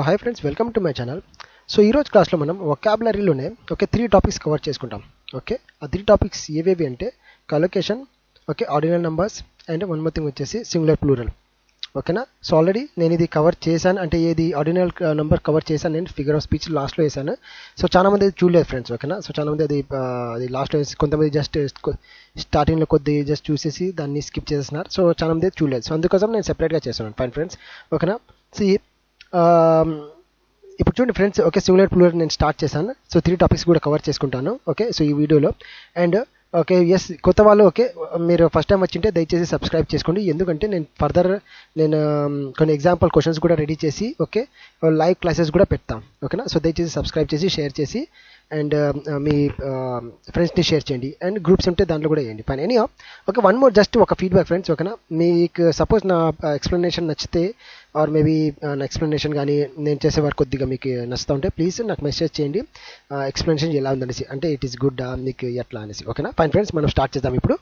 Hi friends, welcome to my channel. So ఈరోజు క్లాస్లో మనం వొకాబులరీలోనే 3 టాపిక్స్ కవర్ చేసుకుంటాం. ఓకే, ఆ 3 టాపిక్స్ ఏవేవి అంటే collocation, ordinal numbers and one more thing వచ్చేసి సింగులర్ ప్లూరల్. ఓకేనా. సో ఆల్రెడీ నేను ఇది కవర్ చేశాను, అంటే ఏది ఆర్డినల్ నెంబర్ కవర్ చేశాను నేను ఫిగర్ ఆఫ్ స్పీచ్ లాస్ట్లో వేసాను. సో చాలా మంది అది చూడలేదు ఫ్రెండ్స్. ఓకేనా. సో చాలా మంది అది లాస్ట్లో వేసి, కొంతమంది జస్ట్ స్టార్టింగ్లో కొద్ది జస్ట్ చూసేసి దాన్ని స్కిప్ చేసేస్తున్నారు. సో చాలా మంది చూడలేదు. సో అందుకోసం నేను సెపరేట్గా చేస్తున్నాను. Fine friends. ఓకేనా. సో ఇప్పుడు చూడండి ఫ్రెండ్స్, సింగులర్ ప్లూరల్ నేను స్టార్ట్ చేశాను. సో 3 టాపిక్స్ కూడా కవర్ చేసుకుంటాను. సో ఈ వీడియోలో అండ్ కొత్త వాళ్ళు మీరు ఫస్ట్ టైం వచ్చింటే దయచేసి సబ్స్క్రైబ్ చేసుకోండి. ఎందుకంటే నేను ఫర్దర్ కొన్ని ఎగ్జాంపుల్ క్వశ్చన్స్ కూడా రెడీ చేసి లైవ్ క్లాసెస్ కూడా పెడతాం. ఓకేనా. సో దయచేసి సబ్స్క్రైబ్ చేసి షేర్ చేసి అండ్ మీ ఫ్రెండ్స్ని షేర్ చేయండి అండ్ గ్రూప్స్ ఉంటే దాంట్లో కూడా వేయండి. Fine. Any one more just ఒక ఫీడ్బ్యాక్ ఫ్రెండ్స్. ఓకేనా. మీకు సపోజ్ నా ఎక్స్ప్లెనేషన్ నచ్చితే ఆర్ మేబీ నా ఎక్స్ప్లెనేషన్ కానీ నేను చేసే వర్క్ కొద్దిగా మీకు నచ్చుతూ ఉంటే ప్లీజ్ నాకు మెసేజ్ చేయండి. ఎక్స్ప్లెనేషన్ ఎలా ఉందనేసి, అంటే ఇట్ ఈస్ గుడ్ మీకు ఎట్లా అనేసి. ఓకేనా. ఫైన్ ఫ్రెండ్స్, మనం స్టార్ట్ చేద్దాం ఇప్పుడు.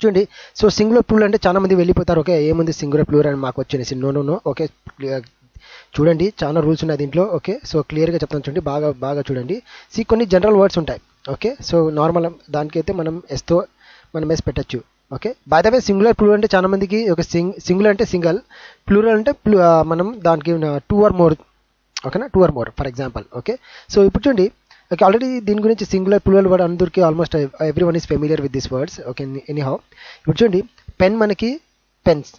చూడండి, సో సింగులర్ ప్లూరల్ అంటే చాలా మంది వెళ్ళిపోతారు. ఏముంది సింగులర్ ప్లూరల్ అని మాకు వచ్చేసి. నో. చూడండి, చాలా రూల్స్ ఉన్నాయి దీంట్లో. సో క్లియర్గా చెప్తాను చూడండి, బాగా చూడండి. కొన్ని జనరల్ వర్డ్స్ ఉంటాయి. సో నార్మల్ దానికైతే మనం ఎస్తో మనం ఎస్ పెట్టచ్చు. By the way singular plural అంటే చాలా మందికి సింగులర్ అంటే సింగల్, ప్లూరల్ అంటే మనం దానికి 2 or more. ఓకేనా. 2 or more for example. So ఇప్పుడు చూడండి, ఆల్రెడీ దీని గురించి సింగులర్ ప్లూరల్ వర్డ్ అందరికీ almost every one is familiar with this words. Anyhow ఇప్పుడు చూడండి, పెన్ మనకి పెన్స్.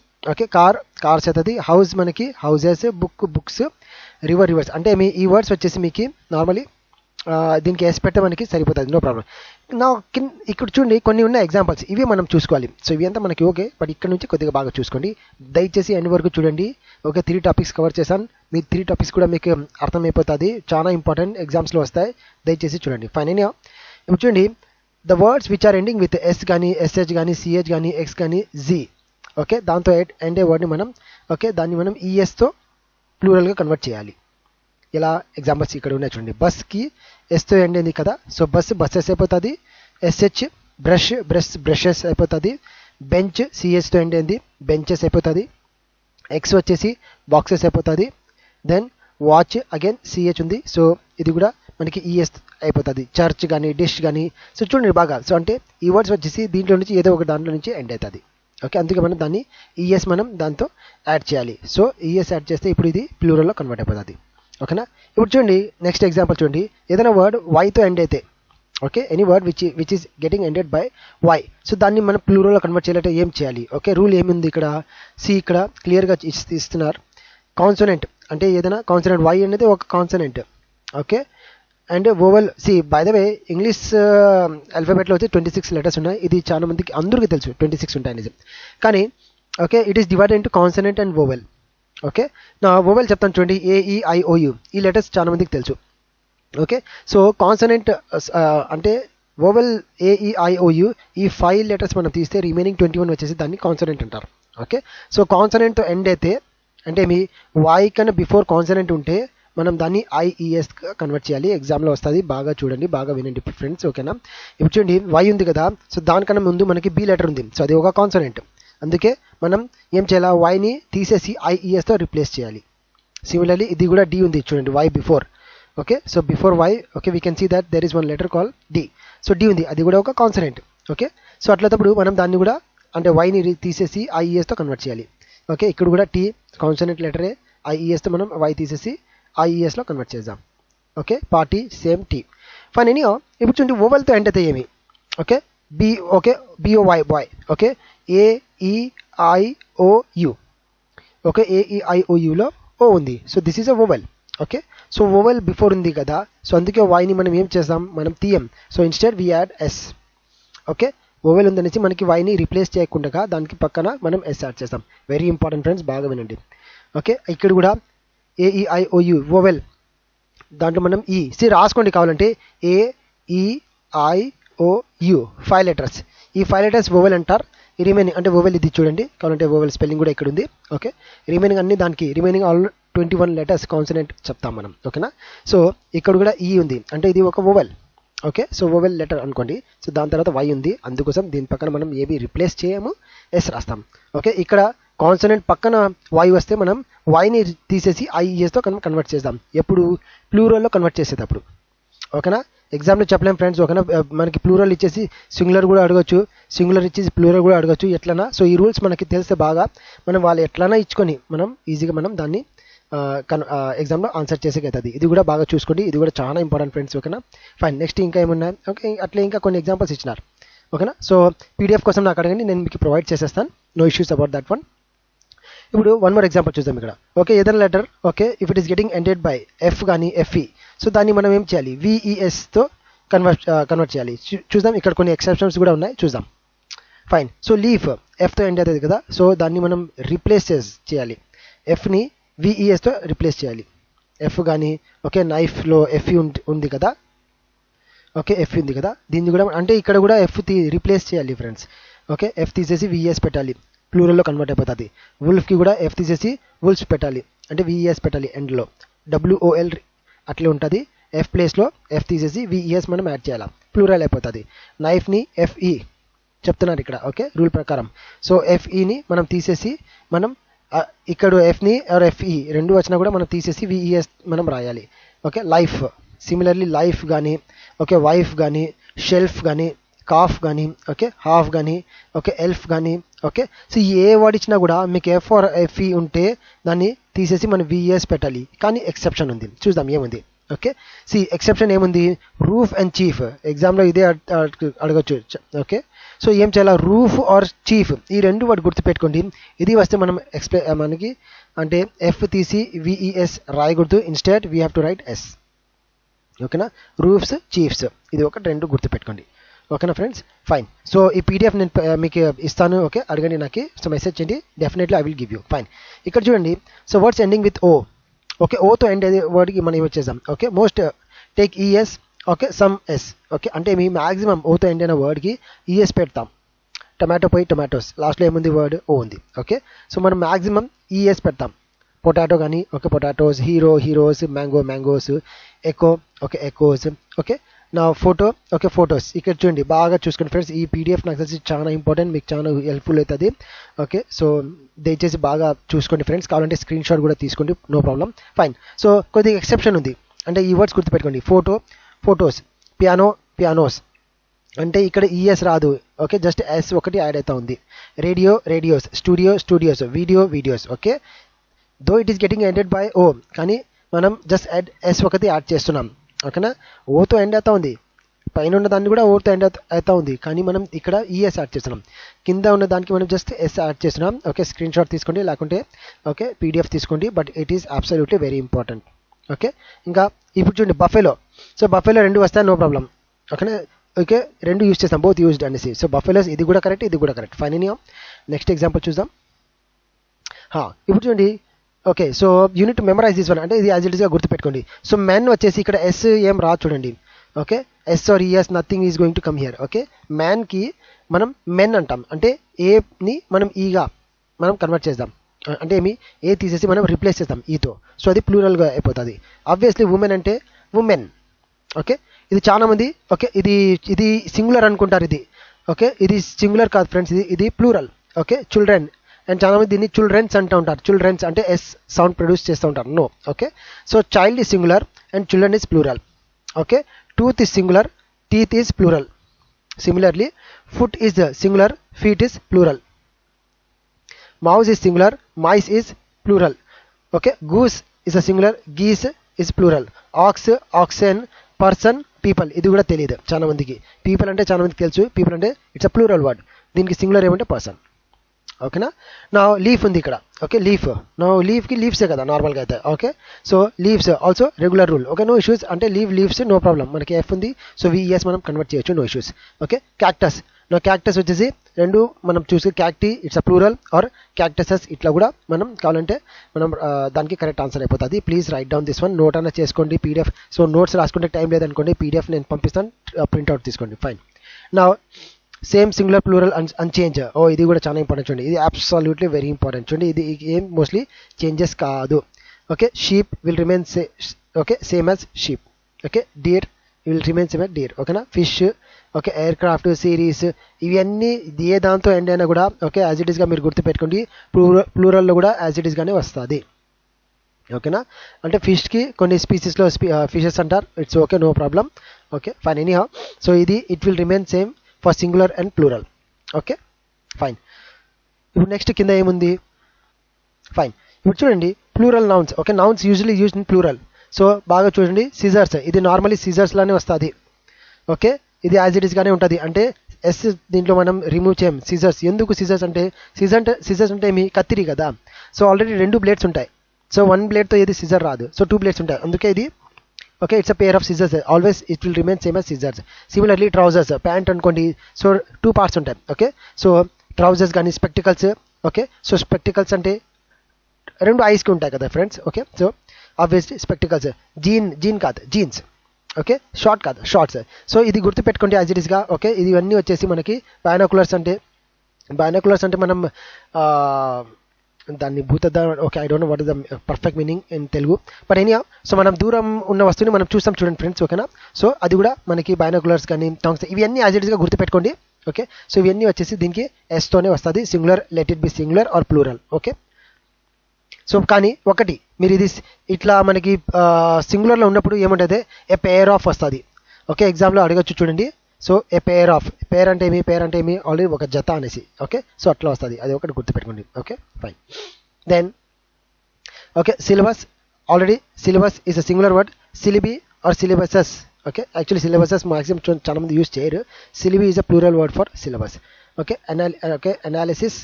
కార్స్ అవుతుంది. హౌస్ మనకి హౌజెస్, బుక్స్, రివర్స్. అంటే ఈ వర్డ్స్ వచ్చేసి మీకు నార్మలీ దీనికి ఎస్ పెట్టే మనకి సరిపోతుంది. No problem. నా ఇక్కడ చూడండి కొన్ని ఉన్న ఎగ్జాంపుల్స్, ఇవి మనం చూసుకోవాలి. సో ఇవి అంతా మనకి బట్ ఇక్కడ నుంచి కొద్దిగా బాగా చూసుకోండి. దయచేసి ఎండ్ వరకు చూడండి. 3 టాపిక్స్ కవర్ చేశాను. మీ 3 టాపిక్స్ కూడా మీకు అర్థమైపోతుంది. చాలా ఇంపార్టెంట్, ఎగ్జామ్స్లో వస్తాయి. దయచేసి చూడండి. ఫైన్. ఇప్పుడు చూడండి, the words which are ending with S కానీ, ఎస్హెచ్ కానీ, సిహెచ్ కానీ, ఎక్స్ కానీ, జీ. దాంతో ఎండ్ అయ్యే వర్డ్ని మనం దాన్ని మనం ఈఎస్తో ప్లూరల్గా కన్వర్ట్ చేయాలి. ఇలా ఎగ్జాంపుల్స్ ఇక్కడ ఉన్నాయి చూడండి. బస్కి ఎస్తో ఎండ్ అయింది కదా. సో బస్సెస్ అయిపోతుంది. ఎస్హెచ్ బ్రషెస్ అయిపోతుంది. బెంచ్ సిహెచ్తో ఎండ్ అయింది, బెంచెస్ అయిపోతుంది. ఎక్స్ వచ్చేసి బాక్సెస్ అయిపోతుంది. దెన్ వాచ్ అగైన్ సిహెచ్ ఉంది. సో ఇది కూడా మనకి ఈఎస్ అయిపోతుంది. చర్చ్ కానీ, డిష్ కానీ. సో చూడండి బాగా. సో అంటే ఈ వర్డ్స్ వచ్చేసి దీంట్లో నుంచి ఏదో ఒక దాంట్లో నుంచి ఎండ్ అవుతుంది. అందుకే మనం దాన్ని ఈఎస్ మనం దాంతో యాడ్ చేయాలి. సో ఈఎస్ యాడ్ చేస్తే ఇప్పుడు ఇది ప్లూరల్లో కన్వర్ట్ అయిపోతుంది. ఓకేనా. ఇప్పుడు చూడండి, నెక్స్ట్ ఎగ్జాంపుల్ చూడండి. ఏదైనా వర్డ్ వైతో ఎండ్ అయితే, any word which is getting ended by Y. So దాన్ని మనం ప్లూరల్లో కన్వర్ట్ చేయాలంటే ఏం చేయాలి? రూల్ ఏముంది ఇక్కడ? ఇక్కడ క్లియర్గా ఇస్తున్నారు. కాన్సోనెంట్ అంటే ఏదైనా కాన్సోనెంట్, వై అనేది ఒక consonant. And vowel. By the way English ఆల్ఫాబెట్లో వచ్చి 26 లెటర్స్ ఉన్నాయి. ఇది చాలా మందికి అందరికీ తెలుసు 26 ఉంటాయి నిజం. కానీ it is divided into consonant and vowel. నా వోవెల్ చెప్తాను చూడండి. AEIOU ఈ లెటర్స్ చాలా మందికి తెలుసు. సో కాన్సోనెంట్ అంటే వోవెల్ AEIOU ఈ 5 లెటర్స్ మనం తీస్తే రిమైనింగ్ 21 వచ్చేసి దాన్ని కాన్సోనెంట్ అంటారు. సో కాన్సోనెంట్తో ఎండ్ అయితే, అంటే మీ వై కన్నా బిఫోర్ కాన్సోనెంట్ ఉంటే మనం దాన్ని IESగా కన్వర్ట్ చేయాలి. ఎగ్జామ్లో వస్తుంది. బాగా చూడండి, బాగా వినండి ఫ్రెండ్స్. ఓకేనా. ఇప్పుడు చూడండి, వై ఉంది కదా. సో దానికన్నా ముందు మనకి బి లెటర్ ఉంది. సో అది ఒక కాన్సోనెంట్. అందుకే మనం ఏం చేయాలి? వైని తీసేసి IESతో రిప్లేస్ చేయాలి. సిమిలర్లీ ఇది కూడా డి ఉంది చూడండి, Y before. So before Y we can see that there is one letter call D. So D ఉంది, అది కూడా ఒక కాన్సోనెంట్. సో అట్లప్పుడు మనం దాన్ని కూడా అంటే వైని తీసేసి IESతో కన్వర్ట్ చేయాలి. ఇక్కడ కూడా టీ కాన్సోనెంట్ లెటరే. IESతో మనం వై తీసేసి IESలో కన్వర్ట్ చేద్దాం. Party same T. ఫైన్. ఇప్పుడు చూడండి, ఓవెల్తో ఎండ్ అయితే ఏమి? BOY boy. AEIOU. AEIOUలో ఓ ఉంది. So this is a vowel. So vowel before ఉంది కదా. సో అందుకే వైని మనం ఏం చేస్తాం? మనం తీయం. So instead we add S. Vowel ఉందనేసి మనకి వైని రీప్లేస్ చేయకుండా దానికి పక్కన మనం ఎస్ యాడ్ చేస్తాం. వెరీ ఇంపార్టెంట్ ఫ్రెండ్స్, బాగా వినండి. ఇక్కడ కూడా AEIOU వోవెల్, దాంట్లో మనం రాసుకోండి కావాలంటే. AEIOU 5 letters. ఈ 5 లెటర్స్ వోవెల్ అంటారు. ఈ రిమైనింగ్ అంటే వోవెల్ ఇది చూడండి కావాలంటే, వోవెల్ స్పెల్లింగ్ కూడా ఇక్కడ ఉంది. రిమైనింగ్ అన్ని దానికి రిమైనింగ్ ఆల్ 21 లెటర్స్ కాన్సోనెంట్ చెప్తాం మనం. ఓకేనా. సో ఇక్కడ కూడా ఉంది, అంటే ఇది ఒక వోవెల్. సో వోవెల్ లెటర్ అనుకోండి. సో దాని తర్వాత వై ఉంది, అందుకోసం దీని పక్కన మనం ఏవి రిప్లేస్ చేయము, ఎస్ రాస్తాం. ఇక్కడ కాన్సనెంట్ పక్కన వాయి వస్తే మనం వాయిని తీసేసి ఐఈఎస్తో కన్వర్ట్ చేద్దాం, ఎప్పుడు ప్లూరల్లో కన్వర్ట్ చేసేటప్పుడు. ఓకేనా, ఎగ్జామ్లో చెప్పలేం ఫ్రెండ్స్. ఓకేనా, మనకి ప్లూరల్ ఇచ్చేసి సింగులర్ కూడా అడగచ్చు, సింగులర్ ఇచ్చేసి ప్లూరల్ కూడా అడగచ్చు, ఎట్లనా. సో ఈ రూల్స్ మనకి తెలిస్తే బాగా మనం వాళ్ళు ఎట్లనా ఇచ్చుకొని మనం ఈజీగా మనం దాన్ని ఎగ్జామ్లో ఆన్సర్ చేసేకి అవుతుంది. ఇది కూడా బాగా చూసుకోండి, ఇది కూడా చాలా ఇంపార్టెంట్ ఫ్రెండ్స్. ఓకేనా, ఫైన్. నెక్స్ట్ ఇంకా ఏమున్నాయి? ఓకే, అట్లా ఇంకా కొన్ని ఎగ్జాంపుల్స్ ఇచ్చినారు. ఓకేనా, సో పీడిఎఫ్ కోసం నాకు అడగండి, నేను మీకు ప్రొవైడ్ చేసేస్తాను. No issues about that one. ఇప్పుడు వన్ మోర్ ఎగ్జాంపుల్ చూద్దాం ఇక్కడ. ఓకే, ఏదైనా letter okay if it is getting ended by F కానీ ఎఫ్ఈ, సో దాన్ని మనం ఏం చేయాలి? విఈఎస్తో కన్వర్ట్ చేయాలి. చూద్దాం, ఇక్కడ కొన్ని ఎక్సెప్షన్స్ కూడా ఉన్నాయి, చూద్దాం. ఫైన్. సో లీఫ్ ఎఫ్తో ఎండ్ అవుతుంది కదా, సో దాన్ని మనం రీప్లేస్ చేయాలి. ఎఫ్ని విఈఎస్తో రీప్లేస్ చేయాలి. ఎఫ్ కానీ ఓకే నైఫ్లో ఎఫ్ఈ ఉంది కదా, ఓకే ఎఫ్ ఉంది కదా, దీన్ని కూడా అంటే ఇక్కడ కూడా ఎఫ్ రీప్లేస్ చేయాలి ఫ్రెండ్స్. ఓకే, ఎఫ్ తీసేసి విఈఎస్ పెట్టాలి, ప్లూరల్లో కన్వర్ట్ అయిపోతుంది. వుల్ఫ్కి కూడా ఎఫ్ తీసేసి వుల్ఫ్స్ పెట్టాలి, అంటే విఈఎస్ పెట్టాలి ఎండ్లో, డబ్ల్యూఓఎల్ అట్లే ఉంటుంది. ఎఫ్ ప్లేస్లో ఎఫ్ తీసేసి విఈఎస్ మనం యాడ్ చేయాలి, ప్లూరల్ అయిపోతుంది. నైఫ్ని ఎఫ్ఈ చెప్తున్నారు ఇక్కడ, ఓకే రూల్ ప్రకారం. సో ఎఫ్ఈని మనం తీసేసి మనం ఇక్కడ ఎఫ్ని ఆర్ ఎఫ్ఈ రెండు వచ్చినా కూడా మనం తీసేసి విఈఎస్ మనం రాయాలి. ఓకే, లైఫ్ సిమిలర్లీ లైఫ్ కానీ ఓకే వైఫ్ కానీ షెల్ఫ్ కానీ కాఫ్ కానీ ఓకే హాఫ్ కానీ ఓకే ఎల్ఫ్ కానీ ఓకే. సో ఏ వర్డ్ ఇచ్చినా కూడా మీకు ఎఫ్ ఆర్ ఎఫ్ఈ ఉంటే దాన్ని తీసేసి మనం విఈఎస్ పెట్టాలి. కానీ ఎక్సెప్షన్ ఉంది, చూద్దాం ఏముంది. ఓకే, సి ఎక్సెప్షన్ ఏముంది? Roof and chief. ఎగ్జామ్లో ఇదే అడగచ్చు. ఓకే, సో ఏం చేయాలి? రూఫ్ ఆర్ చీఫ్, ఈ రెండు వర్డ్ గుర్తుపెట్టుకోండి. ఇది వస్తే మనం మనకి అంటే ఎఫ్ తీసి విఈఎస్ రాయకూడదు, instead we have to write S. ఓకేనా, రూఫ్స్ చీఫ్స్, ఇది ఒక రెండు గుర్తుపెట్టుకోండి. ఓకేనా ఫ్రెండ్స్, ఫైన్. సో ఈ పీడిఎఫ్ నేను మీకు ఇస్తాను, ఓకే అడగండి నాకు, సో మెసేజ్ చేయండి, definitely I will give you. Fine. ఇక్కడ చూడండి, so words ending with O. Okay, ఓతో ఎండ్ అయ్యే వర్డ్కి మనం వచ్చేసాం. Okay, most take ES okay some S. Okay, అంటే మీ మ్యాక్సిమం ఓతో ఎండ్ అయిన వర్డ్కి ఈఎస్ పెడతాం. టమాటో పోయి టొమాటోస్, లాస్ట్లో ఏముంది? వర్డ్ ఓ ఉంది. ఓకే, సో మనం మ్యాక్సిమం ఈఎస్ పెడతాం. పొటాటో కానీ okay potatoes, hero heroes, mango mangoes, echo okay echoes. Okay, నా ఫోటో ఓకే ఫొటోస్. ఇక్కడ చూడండి, బాగా చూసుకోండి ఫ్రెండ్స్, ఈ పీడిఎఫ్ నాకు తెలిసి చాలా ఇంపార్టెంట్, మీకు చాలా హెల్ప్ఫుల్ అవుతుంది. ఓకే, సో దయచేసి బాగా చూసుకోండి ఫ్రెండ్స్, కావాలంటే స్క్రీన్ షాట్ కూడా తీసుకోండి, నో ప్రాబ్లం. ఫైన్. సో కొద్దిగా ఎక్సెప్షన్ ఉంది, అంటే ఈ వర్డ్స్ గుర్తుపెట్టుకోండి. ఫోటో ఫొటోస్, పియానో పియానోస్, అంటే ఇక్కడ ఈఎస్ రాదు. ఓకే, జస్ట్ ఎస్ ఒకటి యాడ్ అవుతా ఉంది. Radio radios, studio studios, video videos. Okay, though it is getting ended by O, కానీ మనం జస్ట్ ఎస్ ఒకటి యాడ్ చేస్తున్నాం. ఓకేనా, ఓతో ఎండ్ అవుతా ఉంది, పైన ఉన్న దాన్ని కూడా ఓతో ఎండ్ అవుతా ఉంది, కానీ మనం ఇక్కడ ఈఎస్ యాడ్ చేస్తున్నాం. కింద ఉన్న దానికి మనం జస్ట్ ఎస్ యాడ్ చేస్తున్నాం. ఓకే, స్క్రీన్ షాట్ తీసుకోండి, లేకుంటే ఓకే పీడిఎఫ్ తీసుకోండి, but it is absolutely very important. Okay, ఇంకా ఇప్పుడు చూడండి బఫెలో. సో బఫెలో రెండు వస్తాయి, నో ప్రాబ్లం. ఓకేనా, ఓకే రెండు యూజ్ చేస్తాం, బోత్ యూజ్డ్ అనేసి. సో బఫెలోస్ ఇది కూడా కరెక్ట్, ఇది కూడా కరెక్ట్. ఫైన్. నెక్స్ట్ ఎగ్జాంపుల్ చూద్దాం. ఇప్పుడు చూడండి, okay so you need to memorise this one, అంటే ఇది యాజ్ ఇట్ ఈస్గా గుర్తుపెట్టుకోండి. సో మెన్ వచ్చేసి ఇక్కడ ఎస్ ఏం రా చూడండి. Okay, S or ES nothing is going to come here. Okay, మ్యాన్కి మనం మెన్ అంటాం, అంటే ఏని మనం ఈగా మనం కన్వర్ట్ చేద్దాం, అంటే ఏమి ఏ తీసేసి మనం రిప్లేస్ చేస్తాం ఈతో, సో అది ప్లూరల్గా అయిపోతుంది. ఆబ్వియస్లీ ఉమెన్ అంటే ఉమెన్. ఓకే, ఇది చాలా మంది ఓకే ఇది ఇది సింగులర్ అనుకుంటారు, ఇది ఓకే ఇది సింగులర్ కాదు ఫ్రెండ్స్, ఇది ప్లూరల్. ఓకే, చిల్డ్రన్, అండ్ చాలా మంది దీన్ని చిల్డ్రన్స్ అంటూ ఉంటారు. చిల్డ్రన్స్ అంటే ఎస్ సౌండ్ ప్రొడ్యూస్ చేస్తూ ఉంటారు, no. Okay, so child is singular and children is plural. Okay, tooth is singular, teeth is plural. Similarly foot is singular, feet is plural. Mouse is singular, mice is plural. Okay, goose is a singular, geese is plural. Ox, oxen, person, people, ఇది కూడా తెలియదు చాలా మందికి. People అంటే చాలా మందికి తెలుసు, people అంటే ఇట్స్ అ ప్లూరల్ వర్డ్, దీనికి సింగులర్ ఏమంటే పర్సన్. ఓకేనా, నా లీఫ్ ఉంది ఇక్కడ. ఓకే, లీఫ్, నా లీఫ్కి లీవ్సే కదా నార్మల్గా అయితే. Okay, so leaves also regular rule. Okay, no issues, అంటే లీవ్స్ నో ప్రాబ్లం, మనకి ఎఫ్ ఉంది, సో విఎస్ మనం కన్వర్ట్ చేయొచ్చు, నో ఇష్యూస్. ఓకే, క్యాక్టస్, నా క్యాక్టస్ వచ్చేసి రెండు మనం చూసి cacti it's a plural or cactuses, ఇట్లా కూడా మనం కావాలంటే మనం దానికి కరెక్ట్ ఆన్సర్ అయిపోతుంది. Please write down this one, note అన్న చేసుకోండి పీడిఎఫ్. సో నోట్స్ రాసుకుంటే టైం లేదనుకోండి, పీడిఎఫ్ నేను పంపిస్తాను, ప్రింట్అవుట్ తీసుకోండి. ఫైన్. నా సేమ్ సింగులర్ ప్లూరల్ అన్చేంజ్, ఓ ఇది కూడా చాలా ఇంపార్టెంట్ చూడండి, ఇది అబ్సల్యూట్లీ వెరీ ఇంపార్టెంట్ చూడండి, ఇది ఏం మోస్ట్లీ చేంజెస్ కాదు. Okay, sheep will remain okay same as sheep. Okay, deer will remain same as deer. ఓకేనా, ఫిష్ ఓకే ఎయిర్క్రాఫ్ట్ సిరీస్ ఇవన్నీ ఏ దాంతో ఎండ్ అయినా కూడా ఓకే యాజ్ ఇట్ ఈస్గా మీరు గుర్తుపెట్టుకోండి ప్లూరల్లో కూడా యాజ్ ఇట్ ఈస్గానే వస్తుంది ఓకేనా అంటే ఫిష్కి కొన్ని స్పీసీస్లో ఫిషెస్ అంటారు it's okay no problem okay fine anyhow so ఇది it will remain same for singular and plural okay fine ఇప్పుడు నెక్స్ట్ కింద ఏముంది ఫైన్ ఇప్పుడు చూడండి plural nouns okay nouns usually used in plural so బాగా చూడండి సిజర్స్ ఇది నార్మల్లీ సిజర్స్ లానే వస్తుంది ఓకే ఇది యాజ్ ఇట్ ఈస్గానే ఉంటుంది అంటే ఎస్ దీంట్లో మనం రిమూవ్ చేయం సిజర్స్ ఎందుకు సిజర్స్ అంటే సిజర్స్ అంటే మీ కత్తిరి కదా సో ఆల్రెడీ 2 బ్లేడ్స్ ఉంటాయి సో 1 బ్లేడ్తో ఏది సిజర్ రాదు సో 2 బ్లేడ్స్ ఉంటాయి అందుకే ఇది okay it's a pair of scissors always it will remain same as scissors similarly trousers pant అనుకోండి సో 2 పార్ట్స్ ఉంటాయి ఓకే సో ట్రౌజర్స్ కానీ స్పెక్టికల్స్ ఓకే సో స్పెక్టికల్స్ అంటే 2 ఐస్కి ఉంటాయి కదా friends okay so obviously spectacles jean కాదు jeans okay short కాదు shorts so ఇది గుర్తుపెట్టుకోండి యాజ్ ఇట్ ఈస్గా ఓకే ఇది ఇవన్నీ వచ్చేసి మనకి బైనాకులర్స్ అంటే మనం దాన్ని okay I don't know what is the perfect meaning in Telugu but any so మనం దూరం ఉన్న వస్తువుని మనం చూస్తాం చూడండి ఫ్రెండ్స్ ఓకేనా సో అది కూడా మనకి బైనాకులర్స్ కానీ టాంగ్స్ ఇవన్నీ యాజ్ ఇట్ ఈస్గా గుర్తుపెట్టుకోండి ఓకే సో ఇవన్నీ వచ్చేసి దీనికి ఎస్తోనే వస్తుంది singular let it be singular or plural okay so కానీ ఒకటి మీరు ఇది ఇట్లా మనకి సింగులర్లో ఉన్నప్పుడు ఏముంటుంది ఏ పేర్ ఆఫ్ వస్తుంది ఓకే ఎగ్జామ్లో అడగచ్చు చూడండి సో ఏ పేర్ ఆఫ్ పేర్ అంటే ఏమి ఆల్రెడీ ఒక జత అనేసి ఓకే సో అట్లా వస్తుంది అది ఒకటి గుర్తుపెట్టుకోండి okay fine then okay syllabus already syllabus is a singular word syllabi or syllabuses okay actually syllabuses maximum చాలా మంది యూజ్ చేయరు syllabi is a plural word for syllabus okay analysis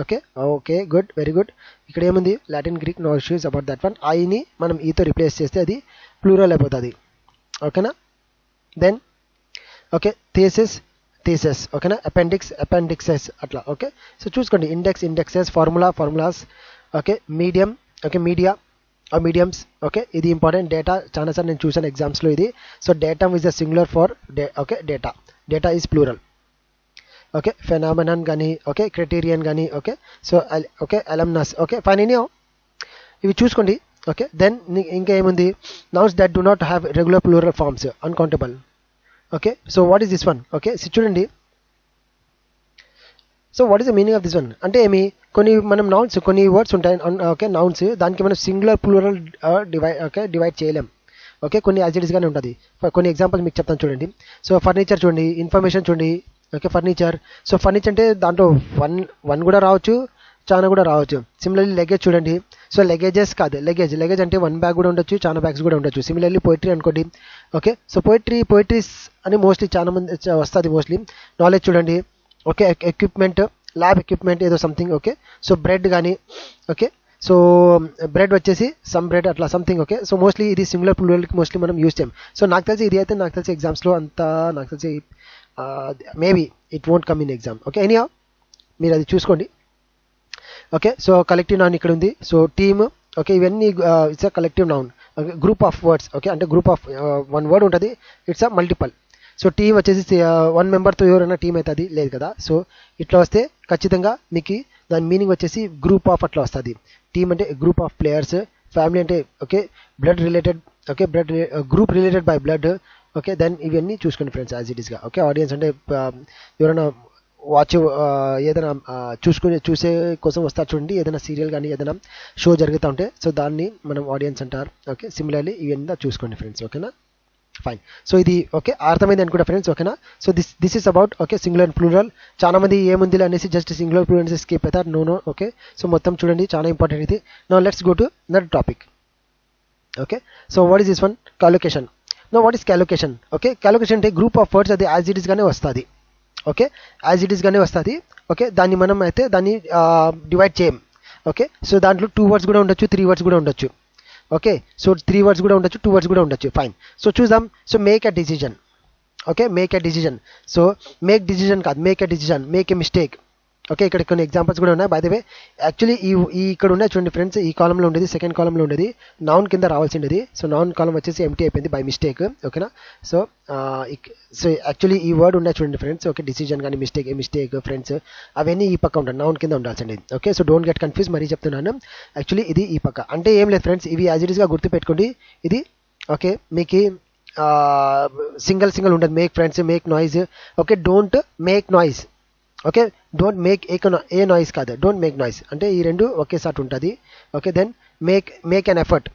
okay okay good very good ఇక్కడ ఏముంది Latin Greek no issues about that one ఐని మనం ఈతో replace చేస్తే అది ప్లూరల్ అయిపోతుంది ఓకేనా దెన్ ఓకే థీసెస్ ఓకేనా అపెండిక్సెస్ అట్లా ఓకే సో చూసుకోండి indexes formulas okay media mediums okay ఇది ఇంపార్టెంట్ డేటా చాలాసార్లు నేను చూసాను ఎగ్జామ్స్లో ఇది so datum is a singular for okay data is plural okay phenomenon కానీ ఓకే క్రైటీరియన్ కానీ okay so okay alumnus okay fine any ఇవి చూసుకోండి ఓకే దెన్ ఇంకా ఏముంది nouns that do not have regular plural forms uncountable okay so what is this one okay చూడండి so what is the meaning of this one అంటే కొన్ని మనం nouns కొన్ని words ఉంటాయి ఓకే నౌన్స్ దానికి మనం సింగులర్ ప్లూరల్ డివైడ్ చేయలేం okay కొన్ని యాజ్ ఇట్ ఈస్గానే ఉంటుంది కొన్ని ఎగ్జాంపుల్స్ మీకు చెప్తాను చూడండి సో ఫర్నిచర్ చూడండి ఇన్ఫర్మేషన్ చూడండి ఓకే ఫర్నిచర్ సో ఫర్నిచర్ అంటే దాంట్లో వన్ కూడా రావచ్చు చాలా కూడా రావచ్చు సిమిలర్లీ లగేజ్ చూడండి సో లగేజెస్ కాదు లగేజ్ అంటే 1 బ్యాగ్ కూడా ఉండొచ్చు చాలా బ్యాగ్స్ కూడా ఉండొచ్చు సిమిలర్లీ పోయిటరీ అనుకోండి ఓకే సో పోయిటరీస్ అని మోస్ట్లీ చాలా మంది వస్తుంది మోస్ట్లీ నాలెడ్జ్ చూడండి ఓకే ఎక్విప్మెంట్ ల్యాబ్ ఎక్విప్మెంట్ ఏదో సంథింగ్ ఓకే సో బ్రెడ్ కానీ ఓకే సో బ్రెడ్ వచ్చేసి సమ్ బ్రెడ్ అట్లా సంథింగ్ ఓకే సో మోస్ట్లీ ఇది సింగులర్ ప్లూరల్కి మోస్ట్లీ మనం యూజ్ చేయం సో నాకు తెలిసి ఎగ్జామ్స్లో అంతా నాకు తెలిసి maybe it won't come in exam okay any మీరు అది చూసుకోండి ఓకే సో కలెక్టివ్ నౌన్ ఇక్కడ ఉంది సో టీమ్ ఓకే ఇవన్నీ it's a collective noun group of words okay అంటే గ్రూప్ ఆఫ్ 1 వర్డ్ ఉంటుంది it's a multiple so team వచ్చేసి 1 మెంబర్తో ఎవరైనా టీం అవుతుంది లేదు కదా సో ఇట్లా వస్తే ఖచ్చితంగా మీకు దాని మీనింగ్ వచ్చేసి గ్రూప్ ఆఫ్ అట్లా వస్తుంది టీం అంటే గ్రూప్ ఆఫ్ ప్లేయర్స్ ఫ్యామిలీ అంటే okay blood related okay group related by blood okay then ఇవన్నీ చూసుకోండి ఫ్రెండ్స్ యాజ్ ఇట్ ఈస్గా ఓకే ఆడియన్స్ అంటే ఎవరైనా వాచ్ ఏదైనా చూసే కోసం వస్తారు చూడండి ఏదైనా సీరియల్ కానీ ఏదైనా షో జరుగుతూ ఉంటే సో దాన్ని మనం ఆడియన్స్ అంటారు ఓకే సిమిలర్లీ ఇవన్నీ చూసుకోండి ఫ్రెండ్స్ ఓకేనా ఫైన్ సో ఇది ఓకే అర్థమైంది అనుకుంటా ఫ్రెండ్స్ ఓకేనా so this is about okay singular and plural చాలా మంది ఏముంది అనేసి జస్ట్ సింగులర్ ప్లూరల్ అనేసి స్కిప్ అవుతారు నో ఓకే సో మొత్తం చూడండి చాలా ఇంపార్టెంట్ ఇది now let's go to that topic okay so what is this one collocation no what is collocation okay collocation అంటే గ్రూప్ ఆఫ్ వర్డ్స్ అది యాజ్ ఇట్ ఈస్గానే వస్తుంది ఓకే యాజ్ ఇట్ ఈస్గానే వస్తుంది ఓకే దాన్ని మనం అయితే దాన్ని డివైడ్ చేయం ఓకే సో దాంట్లో 2 వర్డ్స్ కూడా ఉండొచ్చు 3 వర్డ్స్ కూడా ఉండొచ్చు ఓకే సో 3 వర్డ్స్ కూడా ఉండొచ్చు 2 వర్డ్స్ కూడా ఉండొచ్చు ఫైన్ సో చూద్దాం so make a decision okay make a decision so make decision కాదు make a decision make a mistake okay ఇక్కడ కొన్ని ఎగ్జాంపుల్స్ కూడా ఉన్నాయి బై ద వే యాక్చువల్లీ ఈ ఇక్కడ ఉన్నాయి చూడండి ఫ్రెండ్స్ ఈ కాలంలో ఉండేది సెకండ్ కాలంలో ఉండేది నౌన్ కింద రావాల్సిండేది సో నౌన్ కాలం వచ్చేసి ఎంటీ అయిపోయింది బై మిస్టేక్ ఓకేనా సో యాక్చువల్లీ ఈ వర్డ్ ఉన్నాయి చూడండి ఫ్రెండ్స్ ఓకే డిసిజన్ కానీ మిస్టేక్ ఫ్రెండ్స్ అవన్నీ ఈ పక్క ఉంటాయి నౌన్ కింద ఉండాల్సిండేది okay so don't get confuse మరీ చెప్తున్నాను యాక్చువల్లీ ఇది ఈ పక్క అంటే ఏం లేదు ఫ్రెండ్స్ ఇవి యాజ్ ఇట్ ఈస్గా గుర్తుపెట్టుకోండి ఇది ఓకే మీకు సింగిల్ ఉండదు, make friends, make noise. Okay, don't make noise. Okay, don't make a noise కాదు, డోంట్ మేక్ నాయిస్ అంటే ఈ రెండు ఒకేసారి ఉంటుంది. Okay, then make an effort.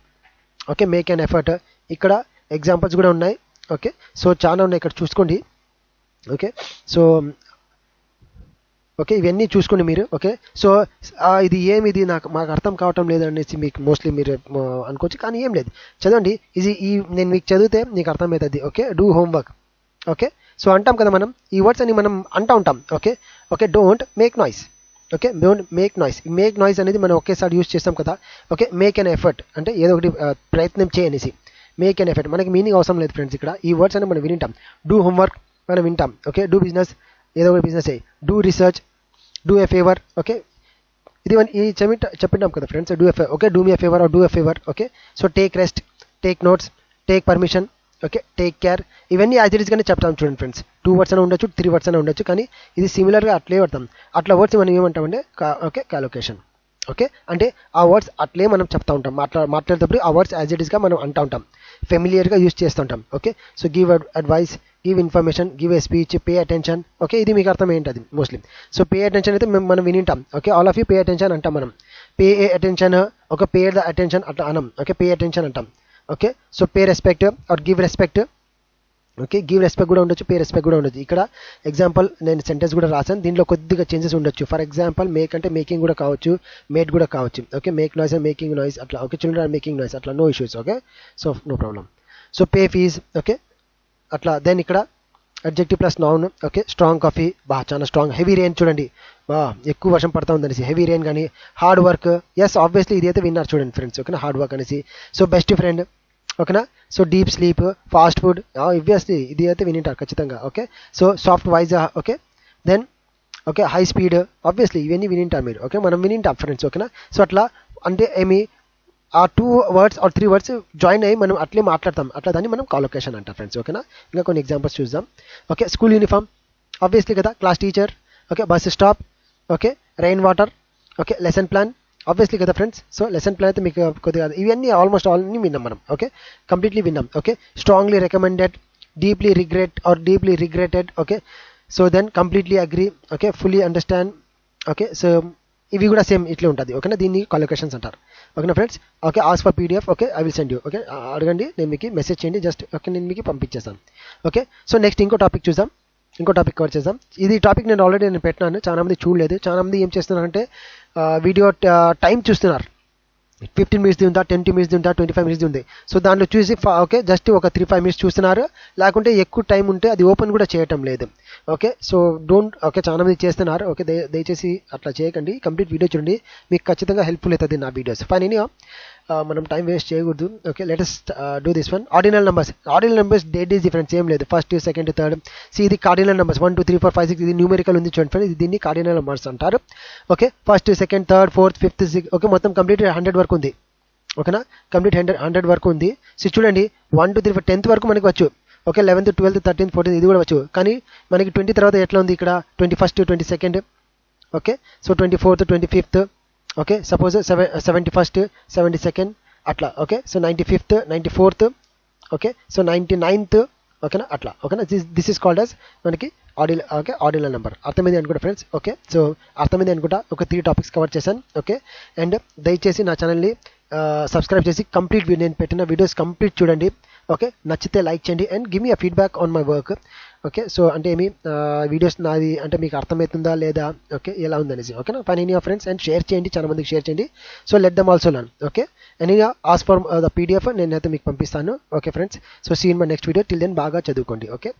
Okay, make an effort. ఇక్కడ ఎగ్జాంపుల్స్ కూడా ఉన్నాయి. ఓకే, సో చాలా ఉన్నాయి ఇక్కడ చూసుకోండి. ఓకే, సో ఓకే ఇవన్నీ చూసుకోండి మీరు. ఓకే, సో ఇది మాకు అర్థం కావటం లేదనేసి మీకు మోస్ట్లీ మీరు అనుకోవచ్చు, కానీ ఏం లేదు, చదవండి. నేను మీకు చదివితే మీకు అర్థమవుతుంది. Okay, do homework. Okay, so అంటాం కదా మనం ఈ వర్డ్స్ అని మనం అంటూ ఉంటాం. Okay, okay, don't make noise. Okay, don't make noise. Make noise అనేది మనం ఒకేసారి యూజ్ చేస్తాం కదా. ఓకే, మేక్ అన్ ఎఫర్ట్ అంటే ఏదో ఒకటి ప్రయత్నం చేయనేసి. మేక్ అన్ ఎఫర్ట్ మనకి మీనింగ్ అవసరం లేదు ఫ్రెండ్స్. ఇక్కడ ఈ వర్డ్స్ అని మనం వింటాం. డూ హోంవర్క్ మనం వింటాం. ఓకే, డూ బిజినెస్ ఏదో ఒకటి బిజినెస్ అయ్యి, do research, do a favour. Okay, ఇది చెప్పింటాం కదా friends, do a favour. Okay, do me a favour or do a favour. Okay, so take rest, take notes, take permission. Okay, take care. ఇవన్నీ as it ఈస్గానే చెప్తాం చూడండి friends. 2 words అయినా ఉండొచ్చు, 3 words అయినా ఉండొచ్చు, కానీ ఇది సిమిలర్గా అట్లే పడతాం. అట్లా వర్డ్స్ మనం ఏమంటామంటే ఓకే కాలొకేషన్. ఓకే, అంటే ఆ వర్డ్స్ అట్లే మనం చెప్తా ఉంటాం. మాట్లాడేటప్పుడు ఆ వర్డ్స్ యాజ్ ఇట్ ఈస్గా మనం అంటూ ఉంటాం, ఫెమిలియర్గా యూజ్ చేస్తుంటాం. Okay, so give advice, give information, give a speech, pay attention. Okay, ఇది మీకు అర్థం ఏంటది మోస్ట్లీ. సో పే అటెన్షన్ అయితే మనం వినింటాం. Okay, all of you pay attention అంటాం మనం. పే ఏ అటెన్షన్, ఒక పే ద అటెన్షన్ అట్లా అనం. ఓకే, పే అటెన్షన్ అంటాం. Okay, so pay respect or give respect. Okay, give respect కూడా ఉండొచ్చు, పే రెస్పెక్ట్ కూడా ఉండొచ్చు. ఇక్కడ ఎగ్జాంపుల్ నేను సెంటెన్స్ కూడా రాసాను, దీంట్లో కొద్దిగా చేంజెస్ ఉండొచ్చు. ఫర్ ఎగ్జాంపుల్ మేక్ అంటే మేకింగ్ కూడా కావచ్చు, మేడ్ కూడా కావచ్చు. Okay, make noise and making noise అట్లా. Okay, children are making noise అట్లా, no issues. Okay, so no problem. So pay fees. Okay, అట్లా. దెన్ ఇక్కడ adjective plus noun. Okay, strong coffee, చాలా స్ట్రాంగ్. హెవీ రెయిన్ చూడండి, ఎక్కువ వర్షం పడతా ఉందనేసి హెవీ రెయిన్. కానీ హార్డ్ వర్క్, ఎస్ ఆబ్వియస్లీ ఇది అయితే విన్నారు చూడండి ఫ్రెండ్స్. ఓకేనా, హార్డ్ వర్క్ అనేసి. So best friend. ఓకేనా, so deep sleep, fast food, obviously ఇది అయితే వినింటారు ఖచ్చితంగా. Okay, so soft voice. Okay, then okay high speed, obviously ఇవన్నీ వినింటారు మీరు. ఓకే, మనం వినింటాం ఫ్రెండ్స్. ఓకేనా, సో అట్లా అంటే ఆ 2 వర్డ్స్ ఆర్ 3 వర్డ్స్ జాయిన్ అయ్యి మనం అట్లే మాట్లాడతాం, అట్లా దాన్ని మనం కాలొకేషన్ అంటాం ఫ్రెండ్స్. ఓకేనా, ఇంకా కొన్ని ఎగ్జాంపుల్స్ చూద్దాం. ఓకే, స్కూల్ యూనిఫామ్ ఆబ్వియస్లీ కదా, class teacher. Okay, bus stop. Okay, rain water. Okay, lesson plan obviously కదా ఫ్రెండ్స్. సో లెసన్ ప్లాన్ అయితే మీకు కొద్దిగా ఇవన్నీ ఆల్మోస్ట్ అన్ని విన్నాం మనం. ఓకే, కంప్లీట్లీ విన్నాం. Okay, strongly recommended, deeply regret or deeply regretted. Okay, so then completely agree. Okay, fully understand. Okay, so ఇవి కూడా సేమ్ ఇట్లే ఉంటుంది. ఓకేనా, దీన్ని కాలొకేషన్స్ అంటారు. ఓకేనా friends. Okay, ask for PDF. Okay, I will send you. Okay, అడగండి, నేను మీకు మెసేజ్ చేయండి జస్ట్. ఓకే, నేను మీకు పంపించేస్తాను. ఓకే, సో నెక్స్ట్ ఇంకో టాపిక్ చూద్దాం, ఇంకో టాపిక్ కవర్ చేద్దాం. ఇది టాపిక్ నేను ఆల్రెడీ పెట్టినాను, చాలా మంది చూడలేదు. చాలా మంది ఏం చేస్తున్నారంటే వీడియో టైం చూస్తున్నారు, 15 మినిట్స్ ఉందా, 20 మినిట్స్ ఉందా, 25 మినిట్స్ ఉంది. సో దాంట్లో చూసి ఓకే జస్ట్ ఒక 3-5 మినిట్స్ చూస్తున్నారు, లేకుంటే ఎక్కువ టైం ఉంటే అది ఓపెన్ కూడా చేయటం లేదు. Okay, so don't. ఓకే, చాలా మంది చేస్తున్నారు. ఓకే, దయచేసి అట్లా చేయకండి, కంప్లీట్ వీడియో చూడండి, మీకు ఖచ్చితంగా హెల్ప్ఫుల్ అవుతుంది నా వీడియోస్. ఫైన్, మనం టైం వేస్ట్ చేయకూడదు. Okay, latest do this one. Ordinal numbers date is difference, ఏం లేదు. First, second, third. ఇది కార్డినల్ నెంబర్స్ 1 2 3 4 5 6 ఇది న్యూమెరికల్ ఉంది చూడండి ఫ్రెండ్స్, దీన్ని కార్డినల్ నెంబర్స్ అంటారు. Okay, first, second, third, fourth, fifth, sixth. Okay, మొత్తం కంప్లీట్ 100 వరకు ఉంది. ఓకేనా, కంప్లీట్ 100 వరకు ఉంది. సో చూడండి 1 2 3 4 10th వరకు మనకి వచ్చు. Okay, 11th 12th 13th 14th ఇది కూడా వచ్చు. కానీ మనకి 20 తర్వాత ఎట్లా ఉంది ఇక్కడ, 21st 22nd. Okay, so 24th 25th. Okay, suppose 71st 72nd అట్లా. Okay, so 95th 94th. Okay, so 99th. ఓకేనా, అట్లా. ఓకేనా, దిస్ ఈస్ కాల్డ్ అస్ మనకి ఆర్డినల్ నెంబర్. అర్థమైంది అనుకుంటా ఫ్రెండ్స్. ఓకే, సో అర్థమైంది అనుకుంటా. ఒక 3 టాపిక్స్ కవర్ చేశాను. ఓకే, అండ్ దయచేసి నా ఛానల్ని సబ్స్క్రైబ్ చేసి కంప్లీట్ నేను పెట్టిన వీడియోస్ కంప్లీట్ చూడండి. ఓకే, నచ్చితే లైక్ చేయండి and give me a feedback on my work. Okay, so అంటే వీడియోస్ నాది అంటే మీకు అర్థమవుతుందా లేదా, ఓకే ఎలా ఉందనేసి. ఓకేనా, fine any friends and share చేయండి, చాలా మందికి షేర్ చేయండి. So let them also learn. Okay, and ask for the PDF నేనైతే మీకు పంపిస్తాను. Okay friends, so see in my next video. Till then బాగా చదువుకోండి. ఓకే.